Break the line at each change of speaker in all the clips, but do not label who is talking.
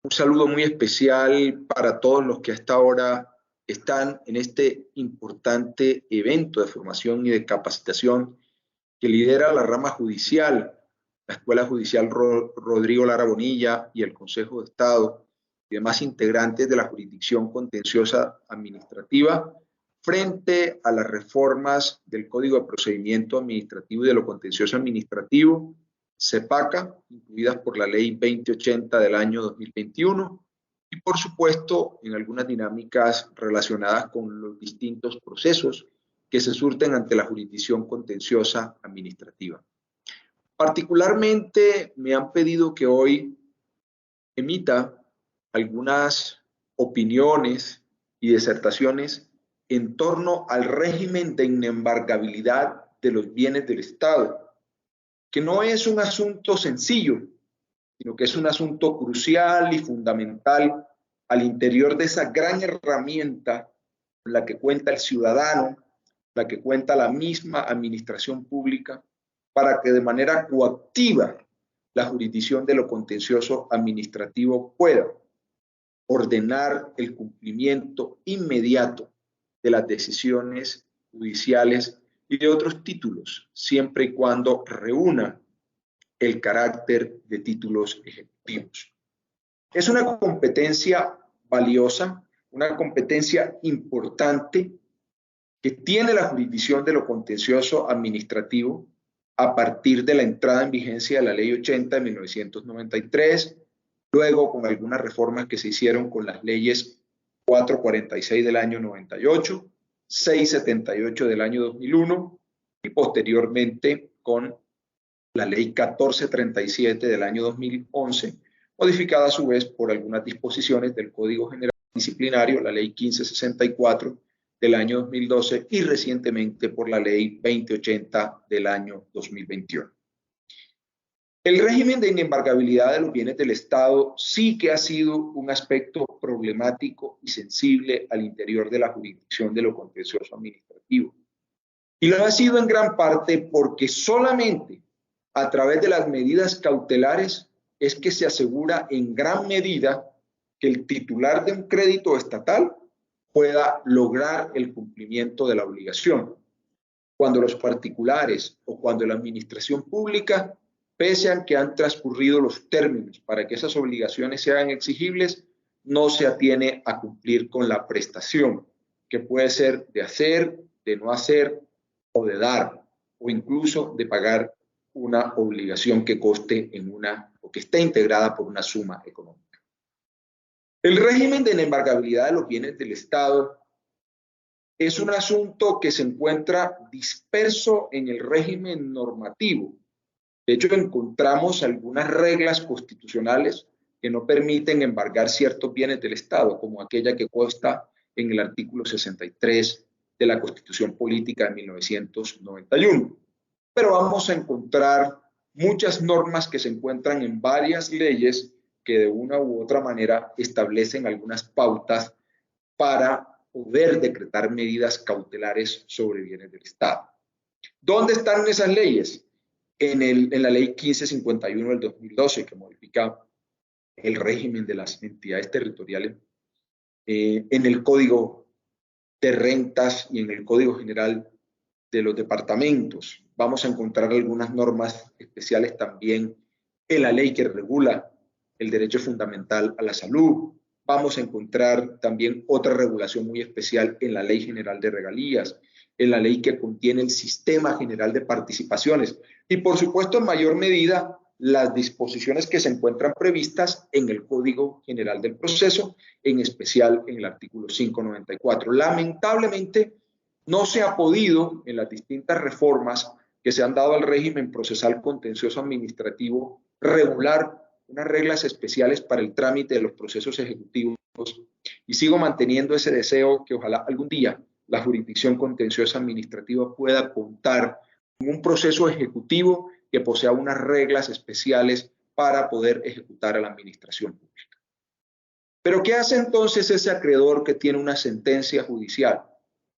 Un saludo muy especial para todos los que a esta hora están en este importante evento de formación y de capacitación que lidera la rama judicial, la Escuela Judicial Rodrigo Lara Bonilla y el Consejo de Estado y demás integrantes de la jurisdicción contenciosa administrativa frente a las reformas del Código de Procedimiento Administrativo y de lo Contencioso Administrativo, CEPACA, incluidas por la Ley 2080 del año 2021, y por supuesto en algunas dinámicas relacionadas con los distintos procesos que se surten ante la jurisdicción contenciosa administrativa. Particularmente me han pedido que hoy emita algunas opiniones y disertaciones en torno al régimen de inembargabilidad de los bienes del Estado, que no es un asunto sencillo, sino que es un asunto crucial y fundamental al interior de esa gran herramienta con la que cuenta el ciudadano, la que cuenta la misma administración pública, para que de manera coactiva la jurisdicción de lo contencioso administrativo pueda ordenar el cumplimiento inmediato de las decisiones judiciales y de otros títulos, siempre y cuando reúna el carácter de títulos ejecutivos. Es una competencia valiosa, una competencia importante que tiene la jurisdicción de lo contencioso administrativo a partir de la entrada en vigencia de la Ley 80 de 1993, luego con algunas reformas que se hicieron con las leyes 446 del año 98, 678 del año 2001 y posteriormente con la Ley 1437 del año 2011, modificada a su vez por algunas disposiciones del Código General Disciplinario, la Ley 1564 del año 2012 y recientemente por la Ley 2080 del año 2021. El régimen de inembargabilidad de los bienes del Estado sí que ha sido un aspecto problemático y sensible al interior de la jurisdicción de lo contencioso administrativo. Y lo ha sido en gran parte porque solamente a través de las medidas cautelares es que se asegura en gran medida que el titular de un crédito estatal pueda lograr el cumplimiento de la obligación. Cuando los particulares o cuando la administración pública, pese a que han transcurrido los términos para que esas obligaciones sean exigibles, no se atiene a cumplir con la prestación, que puede ser de hacer, de no hacer o de dar, o incluso de pagar una obligación que coste en o que esté integrada por una suma económica. El régimen de inembargabilidad de los bienes del Estado es un asunto que se encuentra disperso en el régimen normativo. De hecho, encontramos algunas reglas constitucionales que no permiten embargar ciertos bienes del Estado, como aquella que consta en el artículo 63 de la Constitución Política de 1991. Pero vamos a encontrar muchas normas que se encuentran en varias leyes que de una u otra manera establecen algunas pautas para poder decretar medidas cautelares sobre bienes del Estado. ¿Dónde están esas leyes? En la Ley 1551 del 2012, que modifica el régimen de las entidades territoriales, en el Código de Rentas y en el Código General de los Departamentos. Vamos a encontrar algunas normas especiales también en la ley que regula el derecho fundamental a la salud. Vamos a encontrar también otra regulación muy especial en la Ley General de Regalías, en la ley que contiene el Sistema General de Participaciones y, por supuesto, en mayor medida, las disposiciones que se encuentran previstas en el Código General del Proceso, en especial en el artículo 594. Lamentablemente, no se ha podido, en las distintas reformas que se han dado al régimen procesal contencioso administrativo, regular unas reglas especiales para el trámite de los procesos ejecutivos, y sigo manteniendo ese deseo que ojalá algún día la jurisdicción contenciosa administrativa pueda contar con un proceso ejecutivo que posea unas reglas especiales para poder ejecutar a la administración pública. Pero ¿qué hace entonces ese acreedor que tiene una sentencia judicial?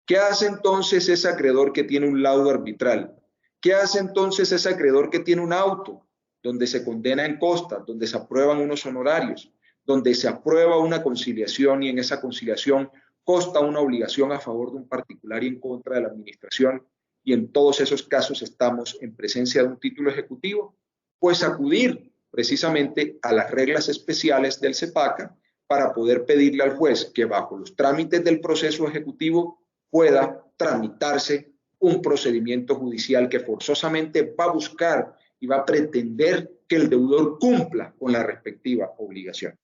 ¿Qué hace entonces ese acreedor que tiene un laudo arbitral? ¿Qué hace entonces ese acreedor que tiene un auto donde se condena en costa, donde se aprueban unos honorarios, donde se aprueba una conciliación y en esa conciliación consta una obligación a favor de un particular y en contra de la administración, y en todos esos casos estamos en presencia de un título ejecutivo, pues acudir precisamente a las reglas especiales del CEPACA para poder pedirle al juez que bajo los trámites del proceso ejecutivo pueda tramitarse un procedimiento judicial que forzosamente va a buscar y va a pretender que el deudor cumpla con la respectiva obligación.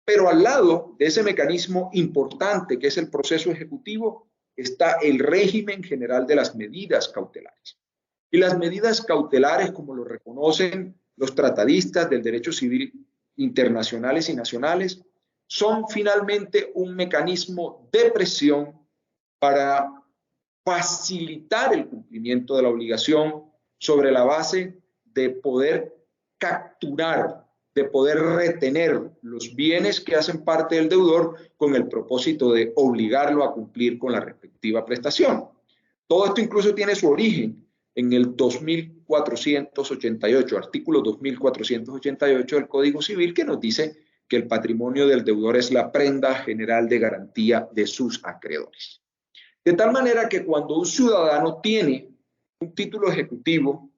Pero al lado de ese mecanismo importante que es el proceso ejecutivo está el régimen general de las medidas cautelares. Y las medidas cautelares, como lo reconocen los tratadistas del derecho civil internacionales y nacionales, son finalmente un mecanismo de presión para facilitar el cumplimiento de la obligación sobre la base de poder capturar, de poder retener los bienes que hacen parte del deudor con el propósito de obligarlo a cumplir con la respectiva prestación. Todo esto incluso tiene su origen en el 2488, artículo 2488 del Código Civil, que nos dice que el patrimonio del deudor es la prenda general de garantía de sus acreedores. De tal manera que cuando un ciudadano tiene un título ejecutivo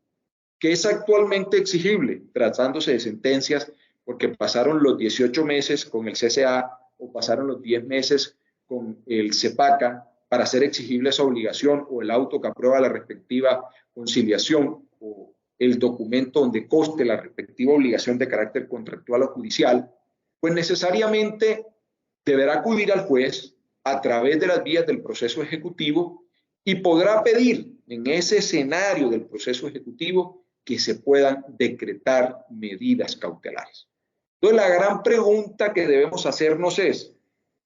que es actualmente exigible, tratándose de sentencias porque pasaron los 18 meses con el CCA o pasaron los 10 meses con el CEPACA para hacer exigible esa obligación, o el auto que aprueba la respectiva conciliación o el documento donde conste la respectiva obligación de carácter contractual o judicial, pues necesariamente deberá acudir al juez a través de las vías del proceso ejecutivo y podrá pedir en ese escenario del proceso ejecutivo que se puedan decretar medidas cautelares. Entonces, la gran pregunta que debemos hacernos es: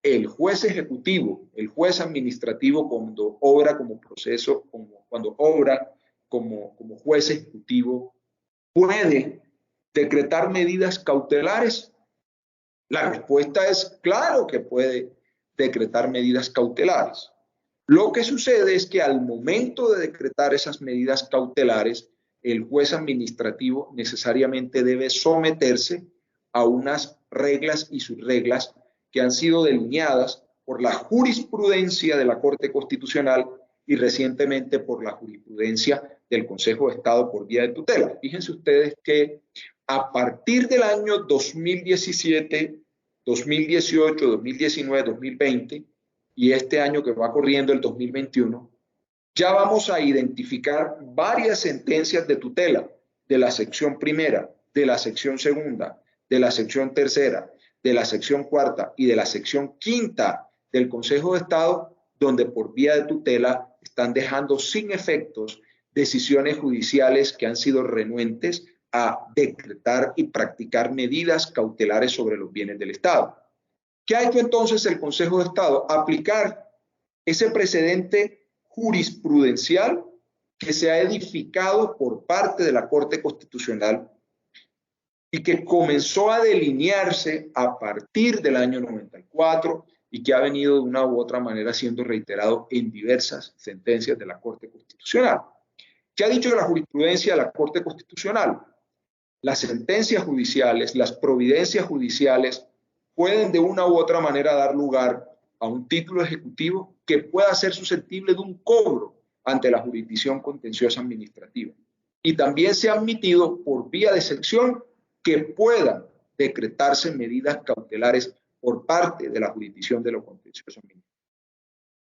el juez ejecutivo, el juez administrativo, cuando obra como proceso, cuando obra como juez ejecutivo, ¿puede decretar medidas cautelares? La respuesta es claro que puede decretar medidas cautelares. Lo que sucede es que al momento de decretar esas medidas cautelares, el juez administrativo necesariamente debe someterse a unas reglas y subreglas que han sido delineadas por la jurisprudencia de la Corte Constitucional y recientemente por la jurisprudencia del Consejo de Estado por vía de tutela. Fíjense ustedes que a partir del año 2017, 2018, 2019, 2020 y este año que va corriendo, el 2021, ya vamos a identificar varias sentencias de tutela de la sección primera, de la sección segunda, de la sección tercera, de la sección cuarta y de la sección quinta del Consejo de Estado, donde por vía de tutela están dejando sin efectos decisiones judiciales que han sido renuentes a decretar y practicar medidas cautelares sobre los bienes del Estado. ¿Qué ha hecho entonces el Consejo de Estado? Aplicar ese precedente jurisprudencial que se ha edificado por parte de la Corte Constitucional y que comenzó a delinearse a partir del año 94 y que ha venido de una u otra manera siendo reiterado en diversas sentencias de la Corte Constitucional. ¿Qué ha dicho de la jurisprudencia de la Corte Constitucional? Las sentencias judiciales, las providencias judiciales pueden de una u otra manera dar lugar a un título ejecutivo que pueda ser susceptible de un cobro ante la jurisdicción contenciosa administrativa. Y también se ha admitido por vía de excepción que puedan decretarse medidas cautelares por parte de la jurisdicción de lo contencioso administrativo.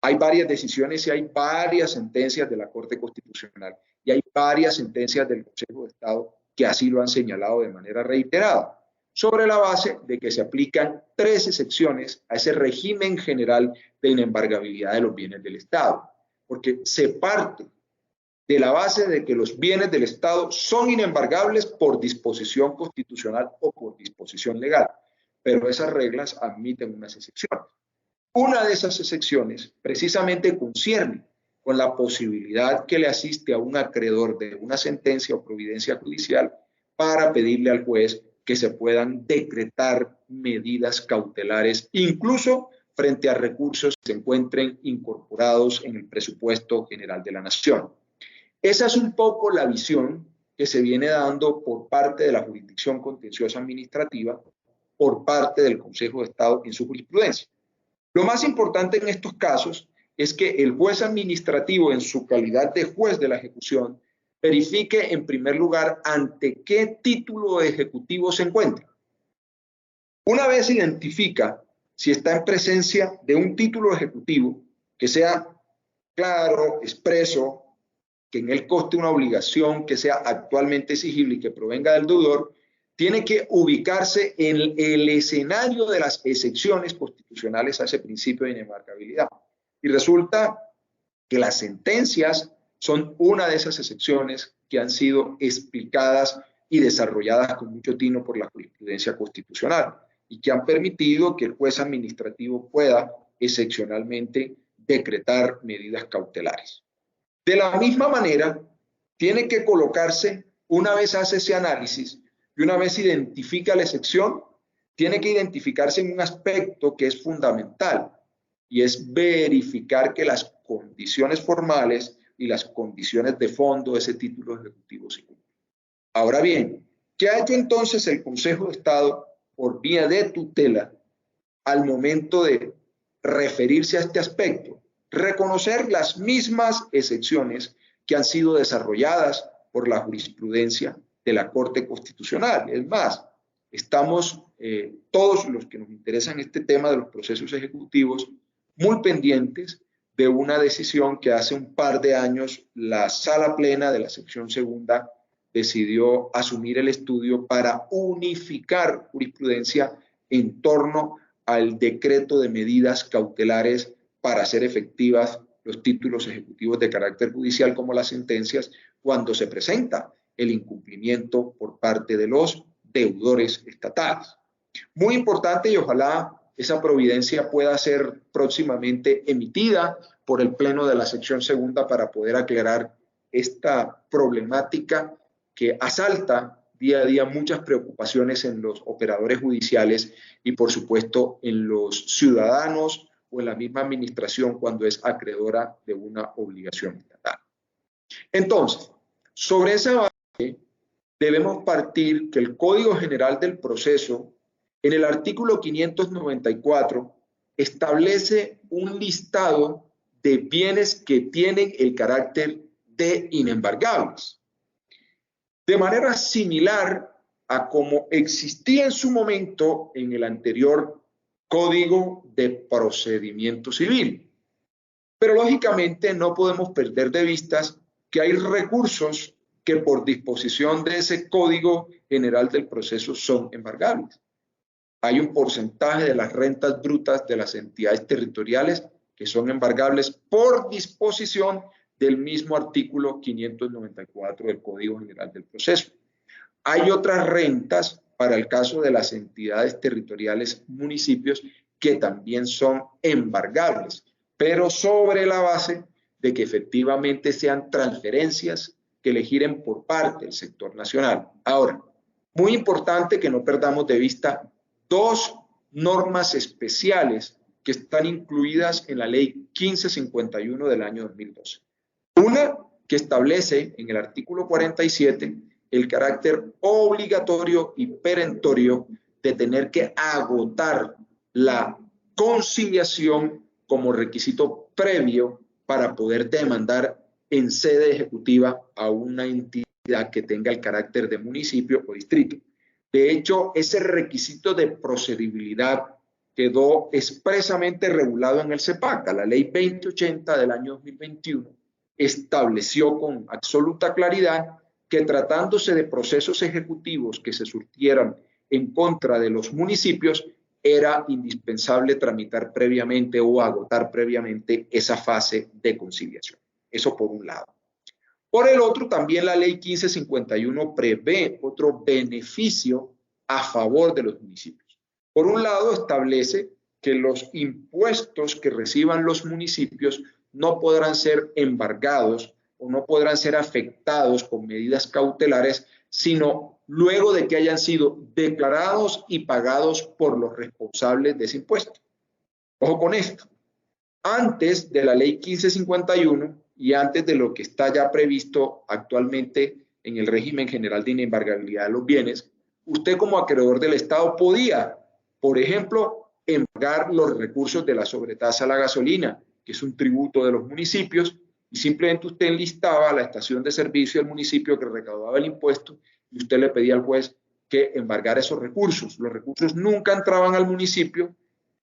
Hay varias decisiones y hay varias sentencias de la Corte Constitucional y hay varias sentencias del Consejo de Estado que así lo han señalado de manera reiterada, sobre la base de que se aplican 13 excepciones a ese régimen general de inembargabilidad de los bienes del Estado, porque se parte de la base de que los bienes del Estado son inembargables por disposición constitucional o por disposición legal, pero esas reglas admiten unas excepciones. Una de esas excepciones precisamente concierne con la posibilidad que le asiste a un acreedor de una sentencia o providencia judicial para pedirle al juez que se puedan decretar medidas cautelares, incluso frente a recursos que se encuentren incorporados en el presupuesto general de la Nación. Esa es un poco la visión que se viene dando por parte de la jurisdicción contenciosa administrativa por parte del Consejo de Estado en su jurisprudencia. Lo más importante en estos casos es que el juez administrativo, en su calidad de juez de la ejecución, verifique en primer lugar ante qué título ejecutivo se encuentra. Una vez identifica si está en presencia de un título ejecutivo que sea claro, expreso, que en él conste una obligación que sea actualmente exigible y que provenga del deudor, tiene que ubicarse en el escenario de las excepciones constitucionales a ese principio de inembargabilidad. Y resulta que las sentencias son una de esas excepciones que han sido explicadas y desarrolladas con mucho tino por la jurisprudencia constitucional y que han permitido que el juez administrativo pueda excepcionalmente decretar medidas cautelares. De la misma manera, tiene que colocarse, una vez hace ese análisis y una vez identifica la excepción, tiene que identificarse en un aspecto que es fundamental y es verificar que las condiciones formales y las condiciones de fondo de ese título ejecutivo se cumplen. Ahora bien, ¿qué ha hecho entonces el Consejo de Estado por vía de tutela al momento de referirse a este aspecto? Reconocer las mismas excepciones que han sido desarrolladas por la jurisprudencia de la Corte Constitucional. Es más, estamos todos los que nos interesan este tema de los procesos ejecutivos muy pendientes de una decisión que hace un par de años la Sala Plena de la Sección Segunda decidió asumir el estudio para unificar jurisprudencia en torno al decreto de medidas cautelares para hacer efectivas los títulos ejecutivos de carácter judicial como las sentencias cuando se presenta el incumplimiento por parte de los deudores estatales. Muy importante y ojalá esa providencia pueda ser próximamente emitida por el Pleno de la Sección Segunda para poder aclarar esta problemática que asalta día a día muchas preocupaciones en los operadores judiciales y por supuesto en los ciudadanos o en la misma administración cuando es acreedora de una obligación estatal. Entonces, sobre esa base debemos partir que el Código General del Proceso, en el artículo 594, establece un listado de bienes que tienen el carácter de inembargables. De manera similar a como existía en su momento en el anterior Código de Procedimiento Civil. Pero lógicamente no podemos perder de vista que hay recursos que por disposición de ese Código General del Proceso son embargables. Hay un porcentaje de las rentas brutas de las entidades territoriales que son embargables por disposición del mismo artículo 594 del Código General del Proceso. Hay otras rentas para el caso de las entidades territoriales municipios que también son embargables, pero sobre la base de que efectivamente sean transferencias que le giren por parte del sector nacional. Ahora, muy importante que no perdamos de vista dos normas especiales que están incluidas en la Ley 1551 del año 2012. Una que establece en el artículo 47 el carácter obligatorio y perentorio de tener que agotar la conciliación como requisito previo para poder demandar en sede ejecutiva a una entidad que tenga el carácter de municipio o distrito. De hecho, ese requisito de procedibilidad quedó expresamente regulado en el CEPACA. La Ley 2080 del año 2021 estableció con absoluta claridad que tratándose de procesos ejecutivos que se surtieran en contra de los municipios, era indispensable tramitar previamente o agotar previamente esa fase de conciliación. Eso por un lado. Por el otro, también la Ley 1551 prevé otro beneficio a favor de los municipios. Por un lado, establece que los impuestos que reciban los municipios no podrán ser embargados o no podrán ser afectados con medidas cautelares, sino luego de que hayan sido declarados y pagados por los responsables de ese impuesto. Ojo con esto. Antes de la Ley 1551 y antes de lo que está ya previsto actualmente en el régimen general de inembargabilidad de los bienes, usted como acreedor del Estado podía Por ejemplo, embargar los recursos de la sobretasa a la gasolina, que es un tributo de los municipios, y simplemente usted enlistaba a la estación de servicio del municipio que recaudaba el impuesto y usted le pedía al juez que embargara esos recursos. Los recursos nunca entraban al municipio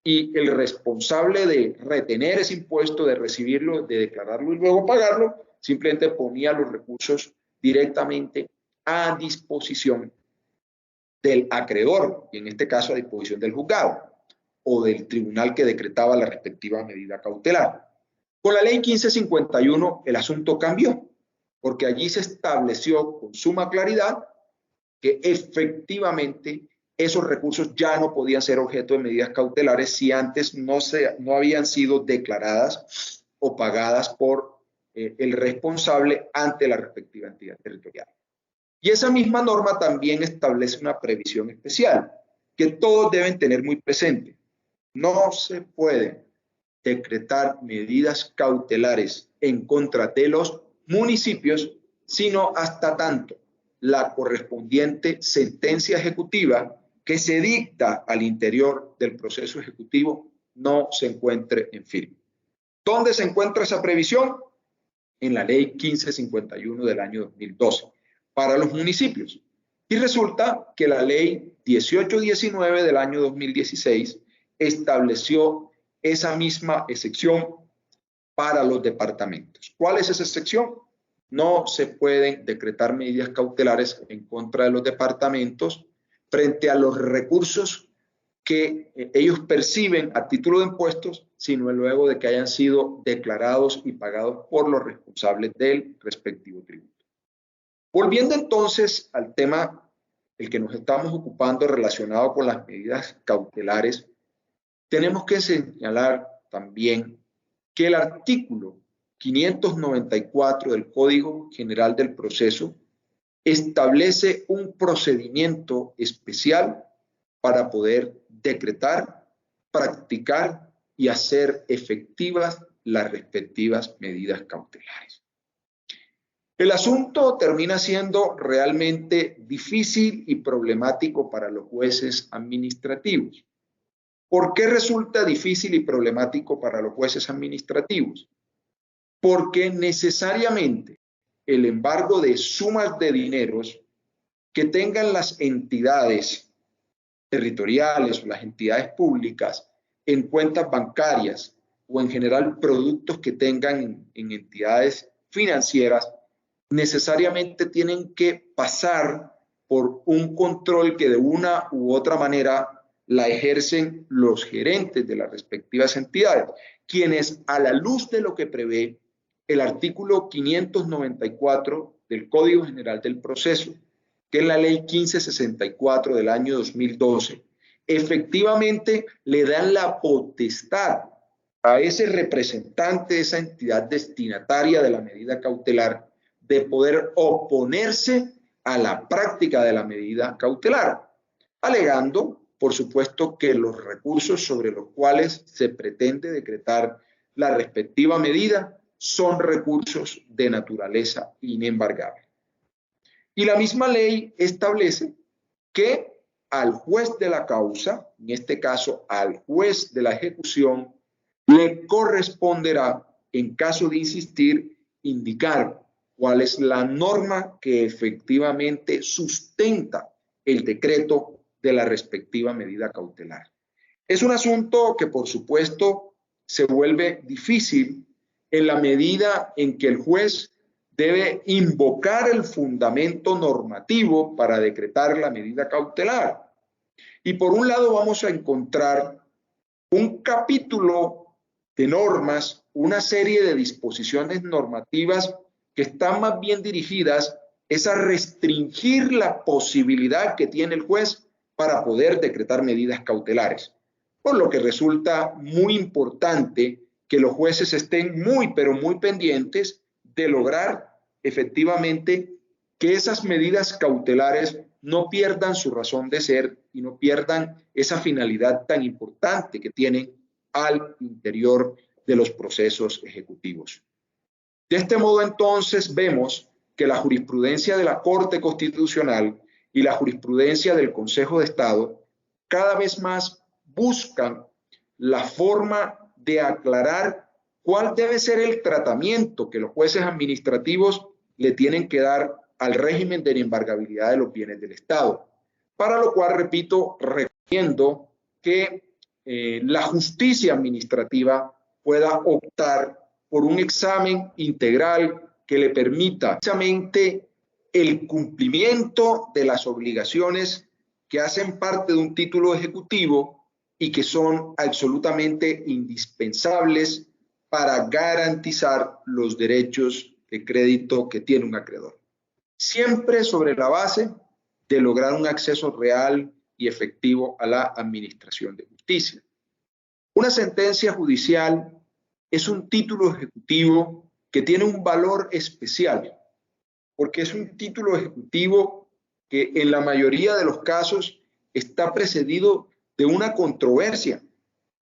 y el responsable de retener ese impuesto, de recibirlo, de declararlo y luego pagarlo, simplemente ponía los recursos directamente a disposición del acreedor, y en este caso a disposición del juzgado o del tribunal que decretaba la respectiva medida cautelar. Con la ley 1551 el asunto cambió, porque allí se estableció con suma claridad que efectivamente esos recursos ya no podían ser objeto de medidas cautelares si antes no habían sido declaradas o pagadas por el responsable ante la respectiva entidad territorial. Y esa misma norma también establece una previsión especial que todos deben tener muy presente. No se puede decretar medidas cautelares en contra de los municipios, sino hasta tanto la correspondiente sentencia ejecutiva que se dicta al interior del proceso ejecutivo no se encuentre en firme. ¿Dónde se encuentra esa previsión? En la ley 1551 del año 2012 para los municipios. Y resulta que la ley 1819 del año 2016 estableció esa misma excepción para los departamentos. ¿Cuál es esa excepción? No se pueden decretar medidas cautelares en contra de los departamentos frente a los recursos que ellos perciben a título de impuestos, sino luego de que hayan sido declarados y pagados por los responsables del respectivo tributo. Volviendo entonces al tema el que nos estamos ocupando relacionado con las medidas cautelares, tenemos que señalar también que el artículo 594 del Código General del Proceso establece un procedimiento especial para poder decretar, practicar y hacer efectivas las respectivas medidas cautelares. El asunto termina siendo realmente difícil y problemático para los jueces administrativos. ¿Por qué resulta difícil y problemático para los jueces administrativos? Porque necesariamente el embargo de sumas de dineros que tengan las entidades territoriales o las entidades públicas en cuentas bancarias o en general productos que tengan en entidades financieras, necesariamente tienen que pasar por un control que de una u otra manera la ejercen los gerentes de las respectivas entidades, quienes a la luz de lo que prevé el artículo 594 del Código General del Proceso, que es la ley 1564 del año 2012, efectivamente le dan la potestad a ese representante de esa entidad destinataria de la medida cautelar de poder oponerse a la práctica de la medida cautelar, alegando, por supuesto, que los recursos sobre los cuales se pretende decretar la respectiva medida son recursos de naturaleza inembargable. Y la misma ley establece que al juez de la causa, en este caso al juez de la ejecución, le corresponderá, en caso de insistir, indicar cuál es la norma que efectivamente sustenta el decreto de la respectiva medida cautelar. Es un asunto que, por supuesto, se vuelve difícil en la medida en que el juez debe invocar el fundamento normativo para decretar la medida cautelar. Y por un lado vamos a encontrar un capítulo de normas, una serie de disposiciones normativas que están más bien dirigidas es a restringir la posibilidad que tiene el juez para poder decretar medidas cautelares. Por lo que resulta muy importante que los jueces estén pero muy pendientes de lograr efectivamente que esas medidas cautelares no pierdan su razón de ser y no pierdan esa finalidad tan importante que tienen al interior de los procesos ejecutivos. De este modo, entonces, vemos que la jurisprudencia de la Corte Constitucional y la jurisprudencia del Consejo de Estado cada vez más buscan la forma de aclarar cuál debe ser el tratamiento que los jueces administrativos le tienen que dar al régimen de inembargabilidad de los bienes del Estado. Para lo cual, repito, recomiendo que la justicia administrativa pueda optar por un examen integral que le permita precisamente el cumplimiento de las obligaciones que hacen parte de un título ejecutivo y que son absolutamente indispensables para garantizar los derechos de crédito que tiene un acreedor. Siempre sobre la base de lograr un acceso real y efectivo a la administración de justicia. Una sentencia judicial es un título ejecutivo que tiene un valor especial, porque es un título ejecutivo que en la mayoría de los casos está precedido de una controversia,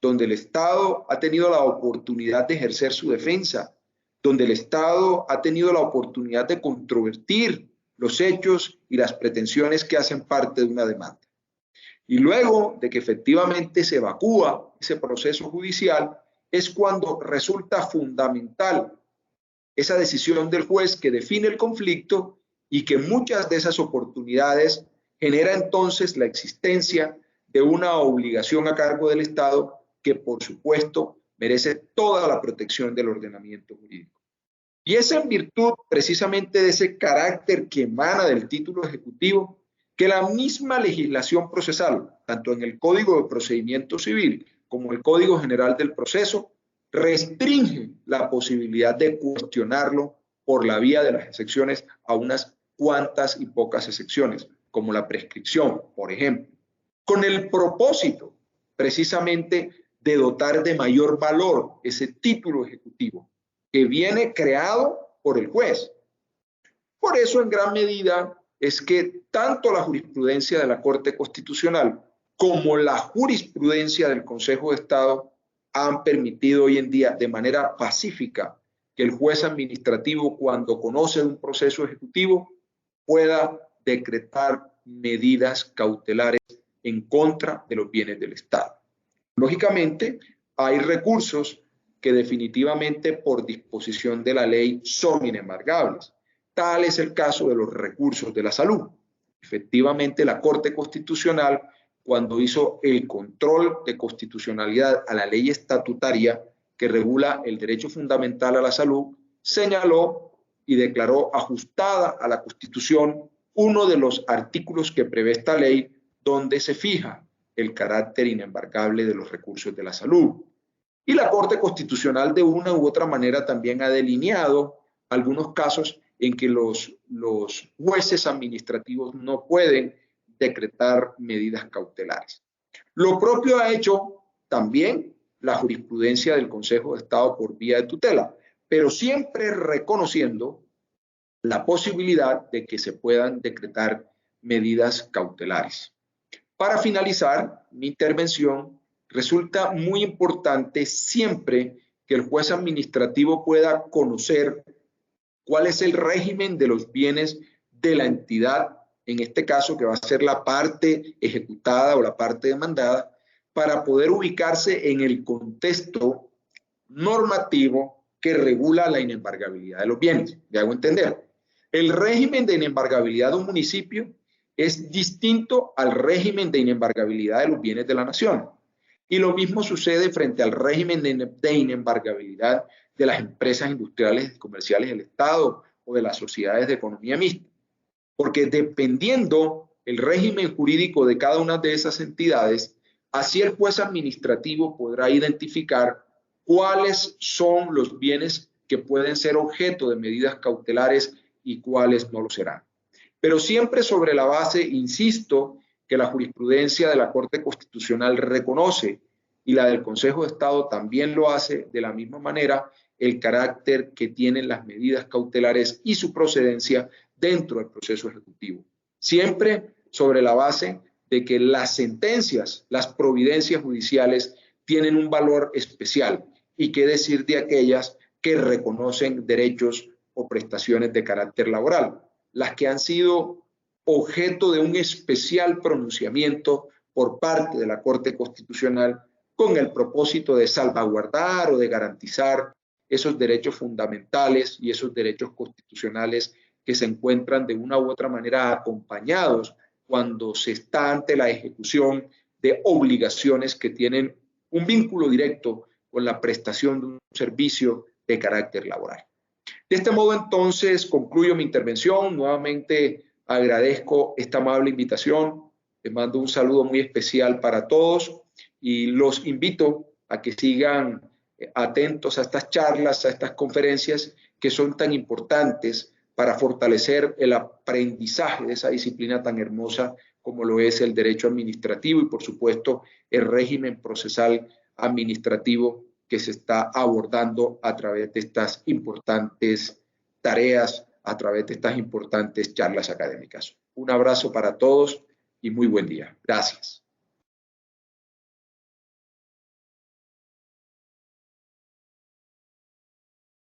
donde el Estado ha tenido la oportunidad de ejercer su defensa, donde el Estado ha tenido la oportunidad de controvertir los hechos y las pretensiones que hacen parte de una demanda. Y luego de que efectivamente se evacúa ese proceso judicial, es cuando resulta fundamental esa decisión del juez que define el conflicto y que muchas de esas oportunidades genera entonces la existencia de una obligación a cargo del Estado que, por supuesto, merece toda la protección del ordenamiento jurídico. Y es en virtud precisamente de ese carácter que emana del título ejecutivo que la misma legislación procesal, tanto en el Código de Procedimiento Civil como el Código General del Proceso, restringe la posibilidad de cuestionarlo por la vía de las excepciones a unas cuantas y pocas excepciones, como la prescripción, por ejemplo, con el propósito precisamente de dotar de mayor valor ese título ejecutivo que viene creado por el juez. Por eso, en gran medida, es que tanto la jurisprudencia de la Corte Constitucional como la jurisprudencia del Consejo de Estado han permitido hoy en día de manera pacífica que el juez administrativo, cuando conoce un proceso ejecutivo, pueda decretar medidas cautelares en contra de los bienes del Estado. Lógicamente, hay recursos que definitivamente por disposición de la ley son inembargables. Tal es el caso de los recursos de la salud. Efectivamente, la Corte Constitucional, cuando hizo el control de constitucionalidad a la ley estatutaria que regula el derecho fundamental a la salud, señaló y declaró ajustada a la Constitución uno de los artículos que prevé esta ley, donde se fija el carácter inembargable de los recursos de la salud. Y la Corte Constitucional de una u otra manera también ha delineado algunos casos en que los jueces administrativos no pueden decretar medidas cautelares. Lo propio ha hecho también la jurisprudencia del Consejo de Estado por vía de tutela, pero siempre reconociendo la posibilidad de que se puedan decretar medidas cautelares. Para finalizar mi intervención, resulta muy importante siempre que el juez administrativo pueda conocer cuál es el régimen de los bienes de la entidad, en este caso que va a ser la parte ejecutada o la parte demandada, para poder ubicarse en el contexto normativo que regula la inembargabilidad de los bienes. ¿Me hago entender? El régimen de inembargabilidad de un municipio es distinto al régimen de inembargabilidad de los bienes de la nación. Y lo mismo sucede frente al régimen de inembargabilidad de las empresas industriales y comerciales del Estado o de las sociedades de economía mixta. Porque dependiendo el régimen jurídico de cada una de esas entidades, así el juez administrativo podrá identificar cuáles son los bienes que pueden ser objeto de medidas cautelares y cuáles no lo serán. Pero siempre sobre la base, insisto, que la jurisprudencia de la Corte Constitucional reconoce y la del Consejo de Estado también lo hace de la misma manera, el carácter que tienen las medidas cautelares y su procedencia dentro del proceso ejecutivo. Siempre sobre la base de que las sentencias, las providencias judiciales tienen un valor especial y qué decir de aquellas que reconocen derechos o prestaciones de carácter laboral, las que han sido objeto de un especial pronunciamiento por parte de la Corte Constitucional con el propósito de salvaguardar o de garantizar esos derechos fundamentales y esos derechos constitucionales que se encuentran de una u otra manera acompañados cuando se está ante la ejecución de obligaciones que tienen un vínculo directo con la prestación de un servicio de carácter laboral. De este modo, entonces, concluyo mi intervención. Nuevamente agradezco esta amable invitación. Les mando un saludo muy especial para todos y los invito a que sigan atentos a estas charlas, a estas conferencias que son tan importantes para fortalecer el aprendizaje de esa disciplina tan hermosa como lo es el derecho administrativo y, por supuesto, el régimen procesal administrativo que se está abordando a través de estas importantes tareas, a través de estas importantes charlas académicas. Un abrazo para todos y muy buen día. Gracias.